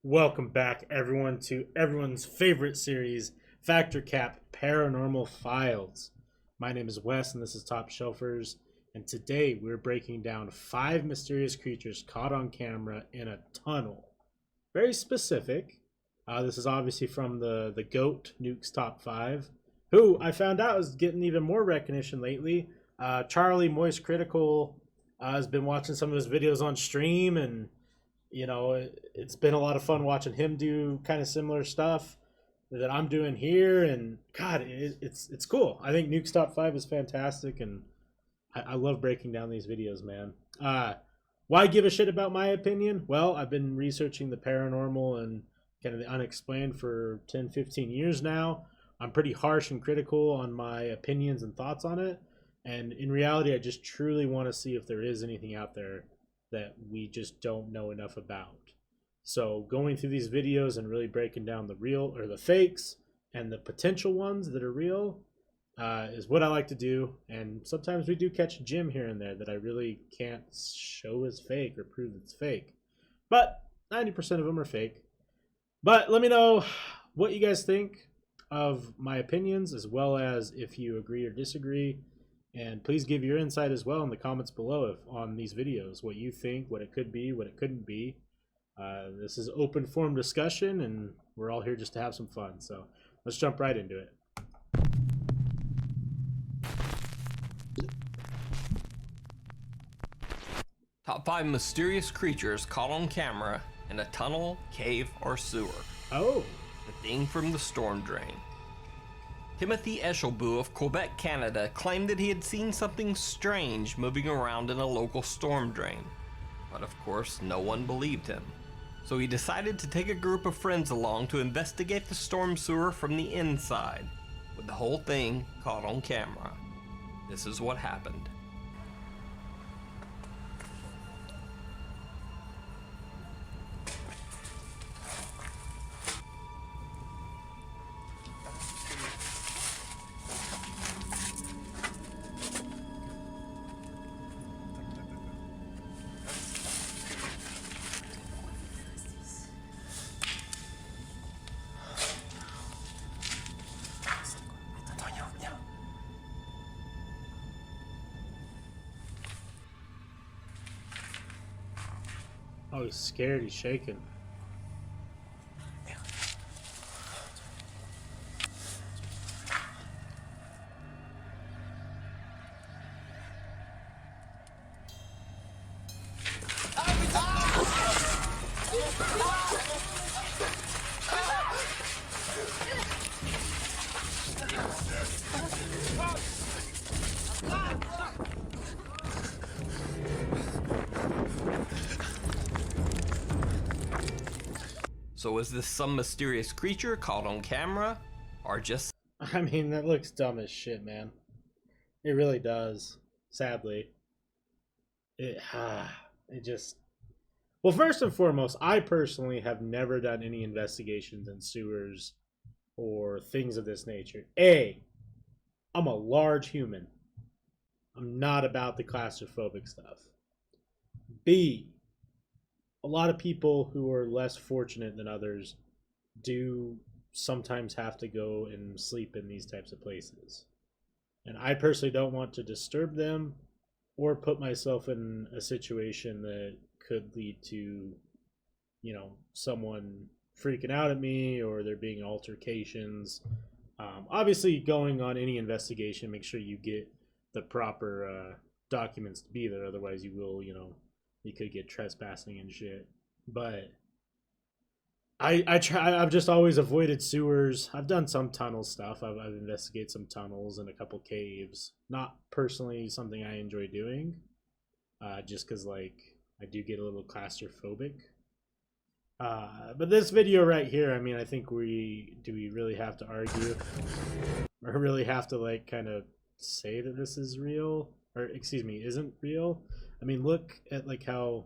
Welcome back, everyone, to everyone's favorite series, Factor Cap Paranormal Files. My name is Wes, and this is Topshelfers. And today we're breaking down 5 mysterious creatures caught on camera in a tunnel. Very specific. This is obviously from the GOAT, Nuke's Top 5, who I found out is getting even more recognition lately. Charlie Moist Critical has been watching some of his videos on stream, and it's been a lot of fun watching him do kind of similar stuff that I'm doing here. And God, it's cool. I think Nuke's Top 5 is fantastic, and I love breaking down these videos, man. Why give a shit about my opinion? Well, I've been researching the paranormal and kind of the unexplained for 10, 15 years now. I'm pretty harsh and critical on my opinions and thoughts on it. And in reality, I just truly want to see if there is anything out there that we just don't know enough about. So going through these videos and really breaking down the real or the fakes and the potential ones that are real is what I like to do. And sometimes we do catch a gem here and there that I really can't show as fake or prove it's fake. But 90% of them are fake. But let me know what you guys think of my opinions, as well as if you agree or disagree. And please give your insight as well in the comments below on these videos, what you think, what it could be, what it couldn't be. This is open forum discussion, and we're all here just to have some fun. So let's jump right into it. Top 5 mysterious creatures caught on camera in a tunnel, cave, or sewer. Oh. The thing from the storm drain. Timothy Eshelbu of Quebec, Canada, claimed that he had seen something strange moving around in a local storm drain. But of course, no one believed him. So he decided to take a group of friends along to investigate the storm sewer from the inside, with the whole thing caught on camera. This is what happened. Oh, he's scared. He's shaking. So is this some mysterious creature caught on camera, or just... I mean, that looks dumb as shit, man. It really does. Sadly. It just... Well, first and foremost, I personally have never done any investigations in sewers or things of this nature. I'm a large human. I'm not about the claustrophobic stuff. B, a lot of people who are less fortunate than others do sometimes have to go and sleep in these types of places. And I personally don't want to disturb them or put myself in a situation that could lead to, someone freaking out at me or there being altercations. Obviously, going on any investigation, make sure you get the proper documents to be there. Otherwise, you will, you could get trespassing and shit. But I've just always avoided sewers. I've done some tunnel stuff. I've investigated some tunnels and a couple caves. Not personally something I enjoy doing, just because like I do get a little claustrophobic. But this video right here, I mean, I think we really have to argue, or really have to like kind of say that this is real, or excuse me, isn't real? I mean, look at like how,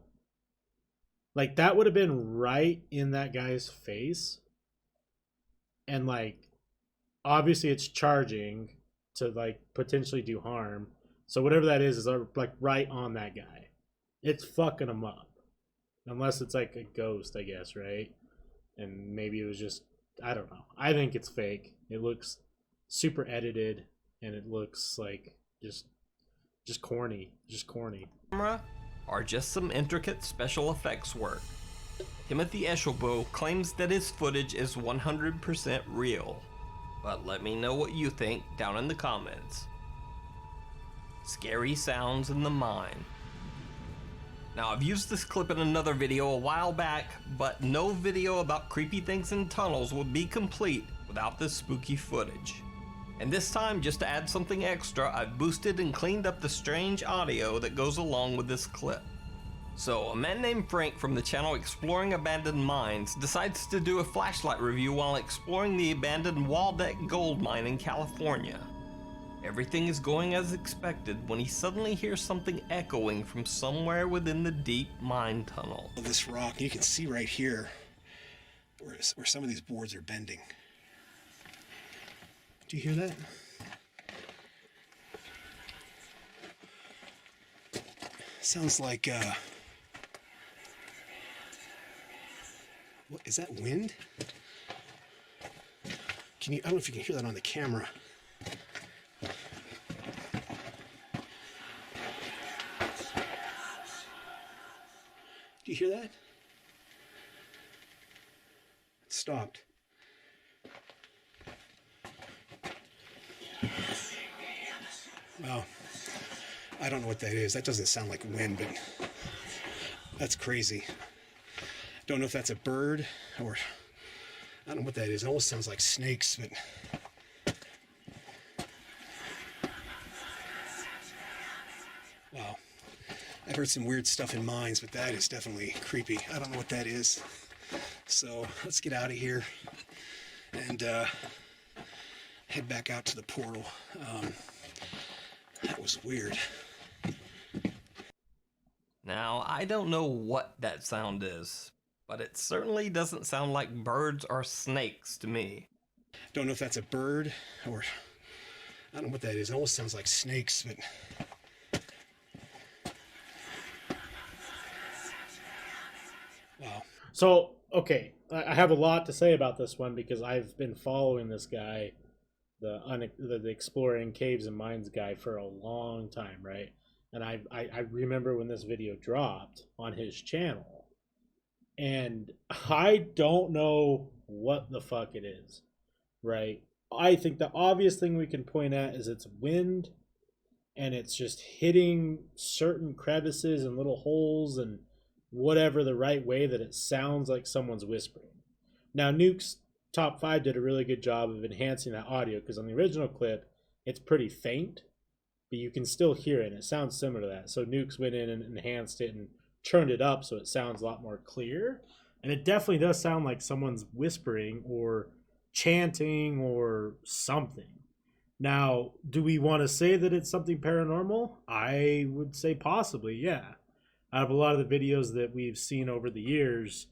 like that would have been right in that guy's face, and like obviously it's charging to like potentially do harm. So whatever that is like right on that guy. It's fucking him up. Unless it's like a ghost, I guess, right? and maybe it was just, I don't know. I think it's fake. It looks super edited, and it looks like just corny, Camera are just some intricate special effects work. Timothy Eshelbo claims that his footage is 100% real, but let me know what you think down in the comments. Scary sounds in the mine. Now, I've used this clip in another video a while back, but no video about creepy things in tunnels would be complete without this spooky footage. And this time, just to add something extra, I've boosted and cleaned up the strange audio that goes along with this clip. So, a man named Frank from the channel Exploring Abandoned Mines decides to do a flashlight review while exploring the abandoned Waldeck gold mine in California. Everything is going as expected when he suddenly hears something echoing from somewhere within the deep mine tunnel. This rock, you can see right here where some of these boards are bending. Do you hear that? Sounds like, what, is that wind? I don't know if you can hear that on the camera. Do you hear that? It stopped. Wow. I don't know what that is. That doesn't sound like wind, but that's crazy. Don't know if that's a bird or I don't know what that is. It almost sounds like snakes, but wow. I've heard some weird stuff in mines, but that is definitely creepy. I don't know what that is. So let's get out of here and head back out to the portal. That was weird. Now, I don't know what that sound is, but it certainly doesn't sound like birds or snakes to me. Don't know if that's a bird or I don't know what that is. It almost sounds like snakes, but wow. So, okay, I have a lot to say about this one because I've been following this guy, the exploring caves and mines guy, for a long time, right? And I remember when this video dropped on his channel, and I don't know what the fuck it is, right? I think the obvious thing we can point at is it's wind, and it's just hitting certain crevices and little holes and whatever the right way that it sounds like someone's whispering. Now, Nuke's Top 5 did a really good job of enhancing that audio, because on the original clip, it's pretty faint, but you can still hear it, and it sounds similar to that. So Nuke's went in and enhanced it and turned it up so it sounds a lot more clear. And it definitely does sound like someone's whispering or chanting or something. Now, do we want to say that it's something paranormal? I would say possibly, yeah. Out of a lot of the videos that we've seen over the years,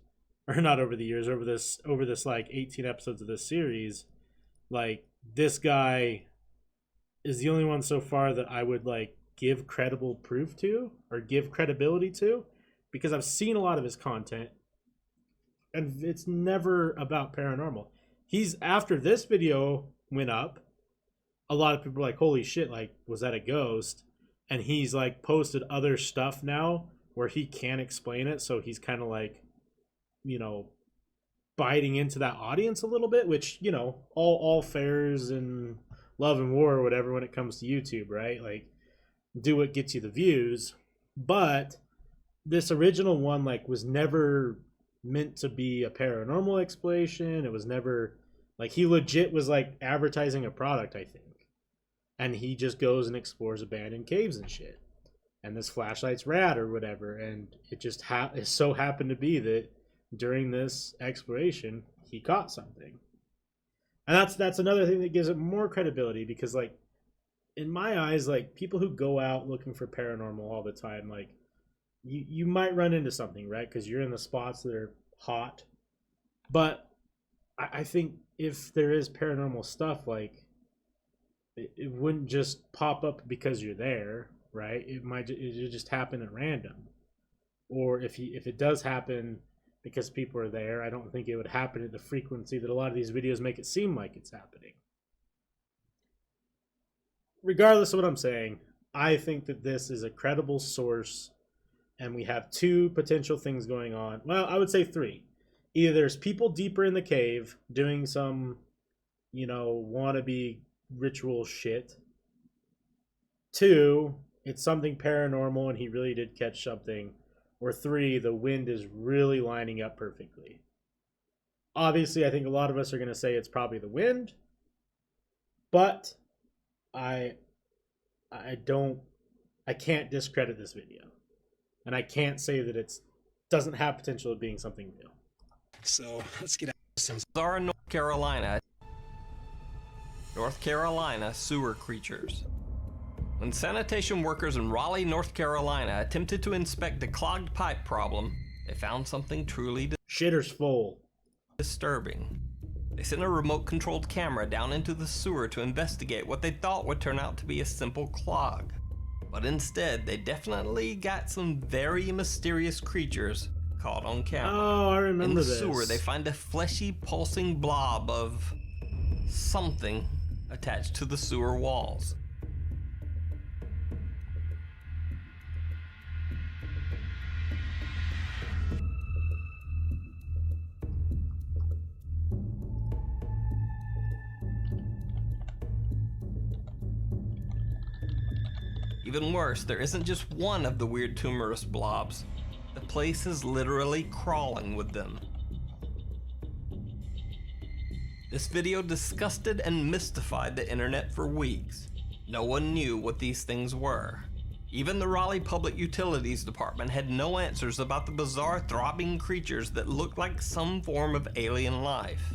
or not over the years, over this like 18 episodes of this series, like this guy is the only one so far that I would like give credible proof to or give credibility to, because I've seen a lot of his content and it's never about paranormal. He's, after this video went up, a lot of people were like, holy shit, like, was that a ghost? And he's like posted other stuff now where he can't explain it, so he's kind of like, you know, biting into that audience a little bit, which, you know, all fairs and love and war or whatever when it comes to YouTube, right? Like, do what gets you the views. But this original one, like, was never meant to be a paranormal explanation. It was never, like, he legit was like advertising a product, I think. And he just goes and explores abandoned caves and shit. And this flashlight's rad or whatever. And it just it so happened to be that during this exploration, he caught something. And that's another thing that gives it more credibility, because, like, in my eyes, like, people who go out looking for paranormal all the time, like, you might run into something, right? Because you're in the spots that are hot. But I think if there is paranormal stuff, like, it wouldn't just pop up because you're there, right? It just happen at random. Or if it does happen because people are there. I don't think it would happen at the frequency that a lot of these videos make it seem like it's happening. Regardless of what I'm saying, I think that this is a credible source, and we have two potential things going on. Well, I would say three. Either there's people deeper in the cave doing some, wannabe ritual shit. Two, it's something paranormal and he really did catch something. Or three, the wind is really lining up perfectly. Obviously, I think a lot of us are going to say it's probably the wind, but I can't discredit this video, and I can't say that it doesn't have potential of being something new. So let's get out of some. Bizarre North Carolina sewer creatures. When sanitation workers in Raleigh, North Carolina attempted to inspect the clogged pipe problem, they found something truly Shitter's full. Disturbing. They sent a remote-controlled camera down into the sewer to investigate what they thought would turn out to be a simple clog. But instead, they definitely got some very mysterious creatures caught on camera. Oh, I remember this. In the sewer, they find a fleshy, pulsing blob of something attached to the sewer walls. Even worse, there isn't just one of the weird tumorous blobs. The place is literally crawling with them. This video disgusted and mystified the internet for weeks. No one knew what these things were. Even the Raleigh Public Utilities Department had no answers about the bizarre throbbing creatures that looked like some form of alien life.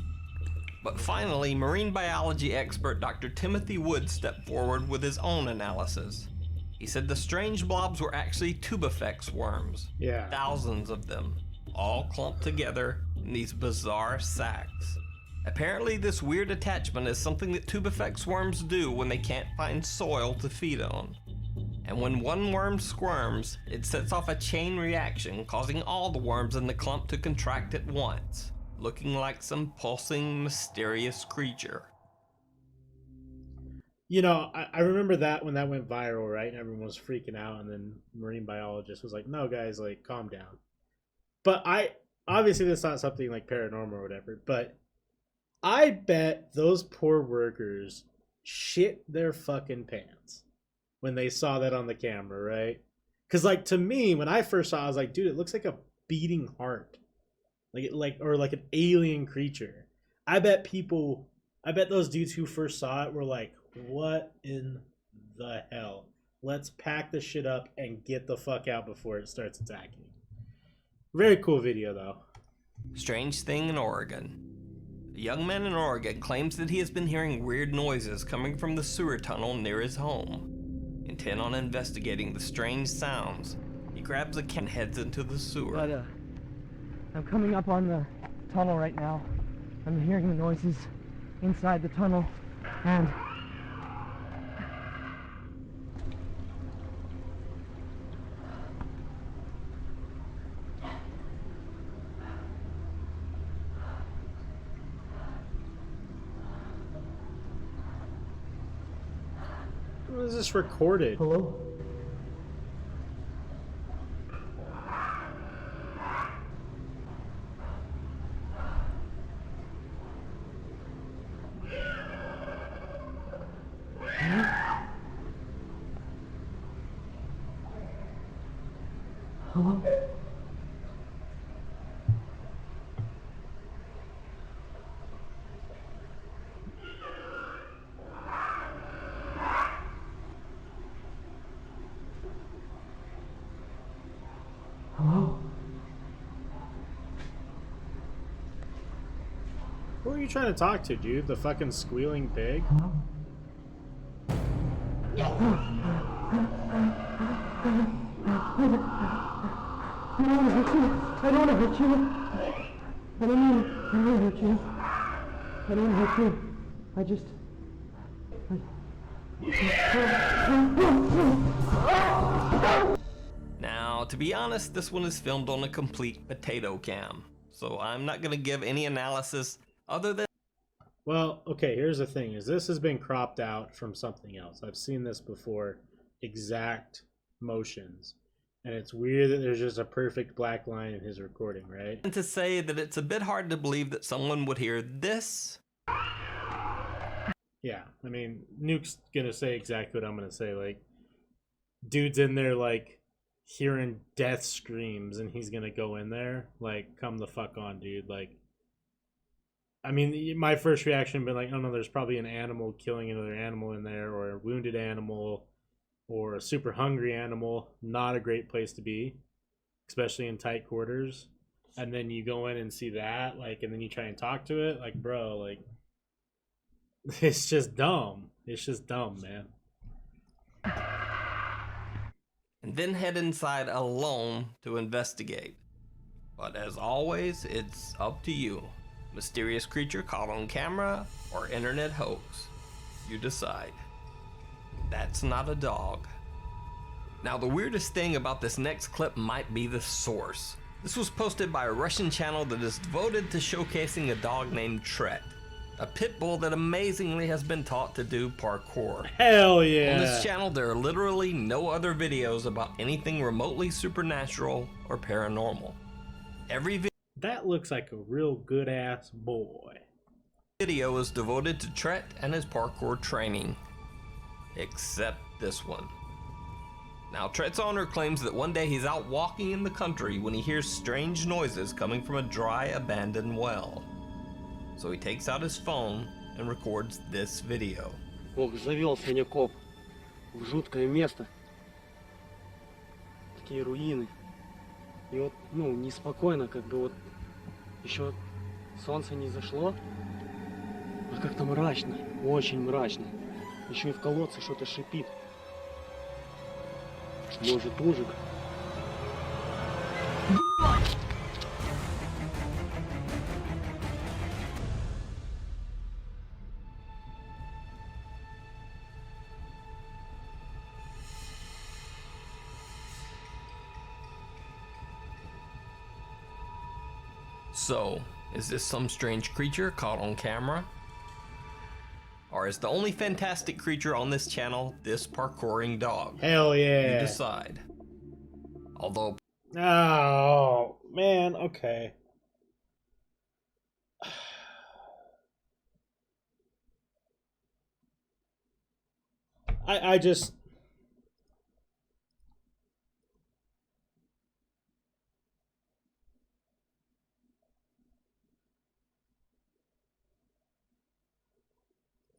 But finally, marine biology expert Dr. Timothy Wood stepped forward with his own analysis. He said the strange blobs were actually tubifex worms. Yeah. Thousands of them, all clumped together in these bizarre sacs. Apparently this weird attachment is something that tubifex worms do when they can't find soil to feed on. And when one worm squirms, it sets off a chain reaction, causing all the worms in the clump to contract at once, looking like some pulsing, mysterious creature. I remember that when that went viral, right? And everyone was freaking out, and then marine biologist was like, no, guys, like, calm down. But obviously that's not something like paranormal or whatever, but I bet those poor workers shit their fucking pants when they saw that on the camera, right? Because, like, to me, when I first saw it, I was like, dude, it looks like a beating heart. Or like an alien creature. I bet those dudes who first saw it were like, what in the hell? Let's pack the shit up and get the fuck out before it starts attacking. Very cool video, though. Strange thing in Oregon. A young man in Oregon claims that he has been hearing weird noises coming from the sewer tunnel near his home. Intent on investigating the strange sounds, he grabs a can and heads into the sewer. But, I'm coming up on the tunnel right now. I'm hearing the noises inside the tunnel, and Was this recorded? hello? Hello? Hello? Who are you trying to talk to, dude? The fucking squealing pig? Hello? I don't want to hurt you. I don't want to hurt you. I don't want to hurt you. I don't want to hurt you. I just... Now, to be honest, this one is filmed on a complete potato cam. so I'm not going to give any analysis other than. Well, okay, here's the thing, is this has been cropped out from something else. I've seen this before, exact motions. And it's weird that there's just a perfect black line in his recording, right? And to say that it's a bit hard to believe that someone would hear this. Yeah, I mean, Nuke's gonna say exactly what I'm gonna say. Like, dude's in there, like, hearing death screams, and he's gonna go in there. Like, come the fuck on, dude. Like, I mean, my first reaction would be like, oh no, there's probably an animal killing another animal in there, or a wounded animal, or a super hungry animal. Not a great place to be, especially in tight quarters. And then you go in and see that, like, and then you try and talk to it, like, bro, like, it's just dumb. It's just dumb, man. And then head inside alone to investigate. But as always, it's up to you. Mysterious creature caught on camera or internet hoax. You decide. That's not a dog. Now, the weirdest thing about this next clip might be the source. This was posted by a Russian channel that is devoted to showcasing a dog named Tret, a pit bull that amazingly has been taught to do parkour. Hell yeah. On this channel, there are literally no other videos about anything remotely supernatural or paranormal. Every That looks like a real good ass boy. video is devoted to Tret and his parkour training. Except this one. Now, Tret's owner claims that one day he's out walking in the country when he hears strange noises coming from a dry, abandoned well. So he takes out his phone and records this video. Ох, завелся не коп. В жуткое место. Такие руины. И вот, ну, неспокойно, как бы вот еще солнце не зашло. А как-то мрачно, очень мрачно. Еще и в колодце что-то шипит. Может, ужик. So, is this some strange creature caught on camera? Or is the only fantastic creature on this channel this parkouring dog? Hell yeah. You decide. Although, Oh, man, okay. I just...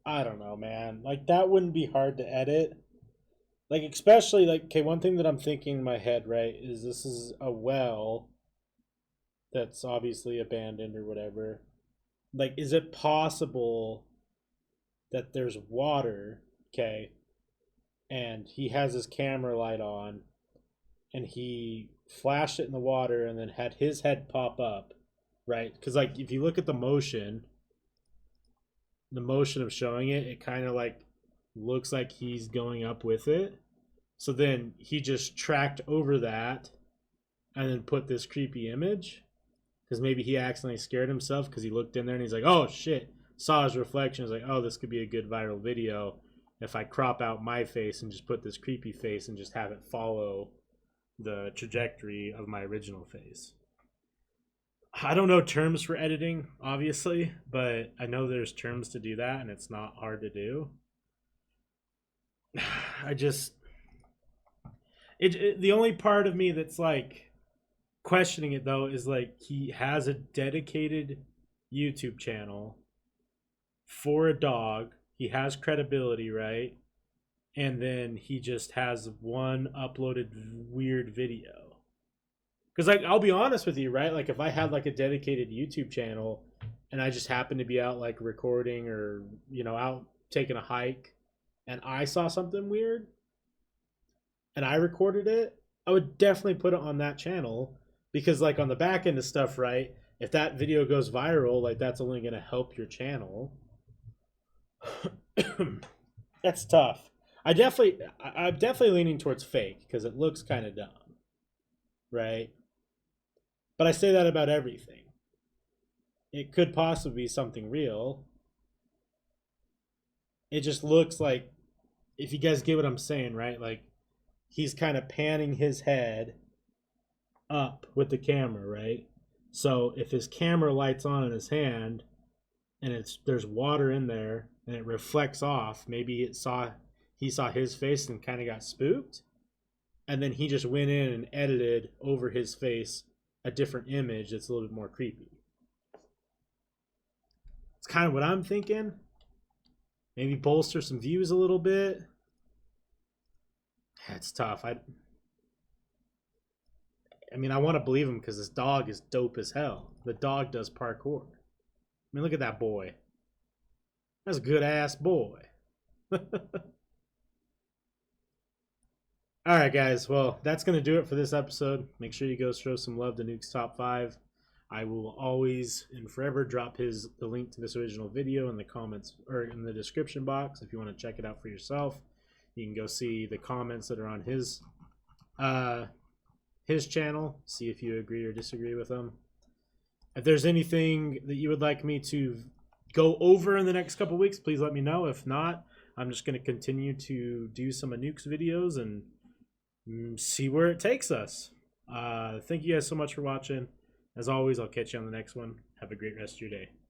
I don't know, man. Like, that wouldn't be hard to edit. Like, especially, like, okay, one thing that I'm thinking in my head, right, is this is a well that's obviously abandoned or whatever. Like, is it possible that there's water, okay, and he has his camera light on, and he flashed it in the water and then had his head pop up, right? Because, like, if you look at the motion of showing it, it kind of, like, looks like he's going up with it. So then he just tracked over that and then put this creepy image, because maybe he accidentally scared himself because he looked in there and he's like, oh shit, saw his reflection. He's like, oh, this could be a good viral video if I crop out my face and just put this creepy face and just have it follow the trajectory of my original face. I don't know terms for editing, obviously, but I know there's terms to do that and it's not hard to do. The only part of me that's like questioning it though is like he has a dedicated YouTube channel for a dog. He has credibility, right? And then he just has one uploaded weird video. Because, like, I'll be honest with you, right? Like, if I had like a dedicated YouTube channel and I just happened to be out like recording or, you know, out taking a hike and I saw something weird and I recorded it, I would definitely put it on that channel, because, like, on the back end of stuff, right, if that video goes viral, like, that's only going to help your channel. That's tough. I'm definitely leaning towards fake because it looks kind of dumb, right? But I say that about everything. it could possibly be something real. It just looks like, if you guys get what I'm saying, right? Like, he's kind of panning his head up with the camera, right? So if his camera lights on in his hand and there's water in there and it reflects off, maybe he saw his face and kind of got spooked, and then he just went in and edited over his face a different image that's a little bit more creepy. It's kind of what I'm thinking. Maybe bolster some views a little bit. It's tough. I mean, I want to believe him because this dog is dope as hell. The dog does parkour. I mean, look at that boy. That's a good ass boy. All right, guys. Well, that's going to do it for this episode. Make sure you go show some love to Nuke's Top 5. I will always and forever drop the link to this original video in the comments or in the description box if you want to check it out for yourself. You can go see the comments that are on his channel, see if you agree or disagree with them. If there's anything that you would like me to go over in the next couple weeks, please let me know. If not, I'm just going to continue to do some of Nuke's videos and see where it takes us. Thank you guys so much for watching. As always, I'll catch you on the next one. Have a great rest of your day.